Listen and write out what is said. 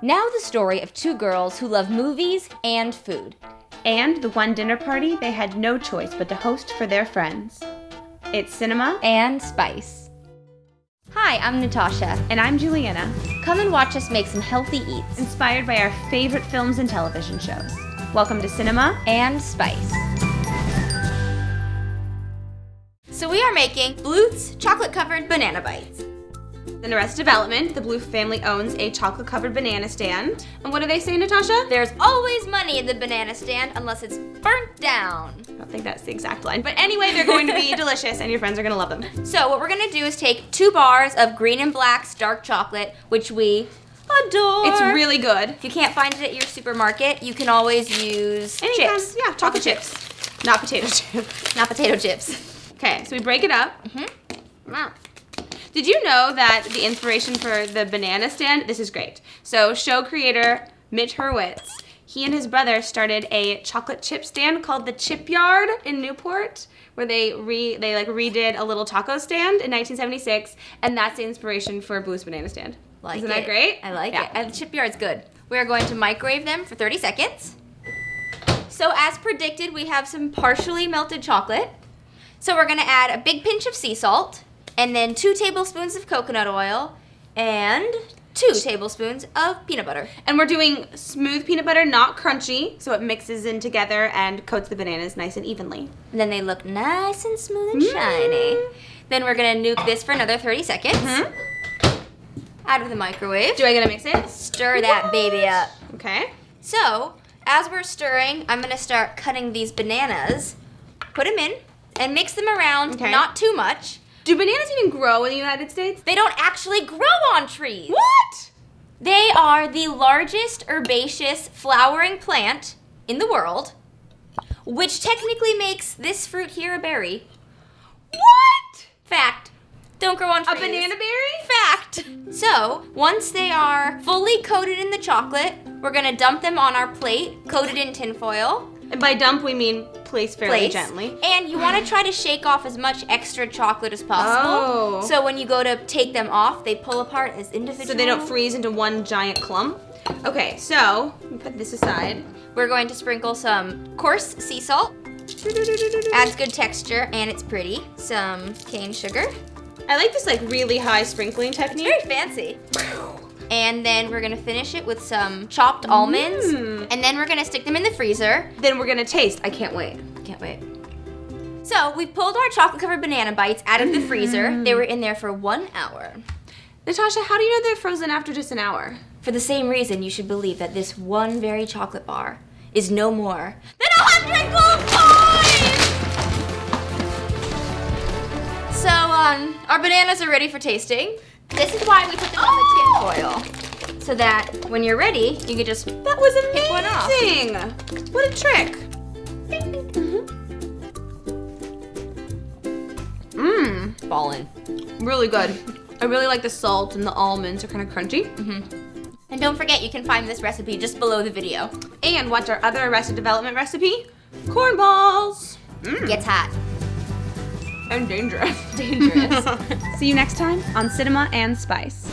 Now the story of two girls who love movies and food. And the one dinner party they had no choice but to host for their friends. It's Cinema and Spice. Hi, I'm Natasha. And I'm Julianna. Come and watch us make some healthy eats. Inspired by our favorite films and television shows. Welcome to Cinema and Spice. So we are making Bluth's chocolate-covered banana bites. In Arrested Development, the Bluth family owns a chocolate-covered banana stand. And what do they say, Natasha? There's always money in the banana stand unless it's burnt down. I don't think that's the exact line. But anyway, they're going to be delicious and your friends are going to love them. So what we're going to do is take 2 bars of Green and Black's dark chocolate, which we adore. It's really good. If you can't find it at your supermarket, you can always use chips. Yeah, chocolate chips. Not potato chips. Not potato chips. Okay, so we break it up. Wow. Did you know that the inspiration for the banana stand, this is great. So show creator Mitch Hurwitz, he and his brother started a chocolate chip stand called the Chip Yard in Newport, where they redid a little taco stand in 1976, and that's the inspiration for Bluth's banana stand. Isn't that great? I like it. And the Chip Yard's good. We're going to microwave them for 30 seconds. So as predicted, we have some partially melted chocolate. So we're gonna add a big pinch of sea salt, and then 2 tablespoons of coconut oil, and 2 tablespoons of peanut butter. And we're doing smooth peanut butter, not crunchy, so it mixes in together and coats the bananas nice and evenly. And then they look nice and smooth and shiny. Then we're gonna nuke this for another 30 seconds. Out of the microwave. Do I gotta mix it? Stir that baby up. Okay. So, as we're stirring, I'm gonna start cutting these bananas, put them in, and mix them around, not too much. Do bananas even grow in the United States? They don't actually grow on trees. What? They are the largest herbaceous flowering plant in the world, which technically makes this fruit here a berry. What? Fact. Don't grow on trees. A banana berry? Fact. So, once they are fully coated in the chocolate, we're gonna dump them on our plate, coated in tin foil. And by dump, we mean place fairly gently. And you want to try to shake off as much extra chocolate as possible. Oh. So when you go to take them off, they pull apart as individual. So they don't freeze into one giant clump. Okay, so we put this aside. We're going to sprinkle some coarse sea salt. Adds good texture and it's pretty. Some cane sugar. I like this really high sprinkling technique. It's very fancy. And then we're gonna finish it with some chopped almonds. And then we're gonna stick them in the freezer. Then we're gonna taste. I can't wait. Can't wait. So we've pulled our chocolate-covered banana bites out of the freezer. They were in there for 1 hour. Natasha, how do you know they're frozen after just an hour? For the same reason, you should believe that this one very chocolate bar is no more than 100 gold coins! So, our bananas are ready for tasting. This is why we put them on the tin foil. So that when you're ready, you can just That was pick one off. amazing! What a trick. Ballin'. Really good. I really like the salt and the almonds are kind of crunchy. And don't forget, you can find this recipe just below the video. And what's our other Arrested Development recipe? Corn balls. Gets hot. And dangerous. Dangerous. See you next time on Cinema and Spice.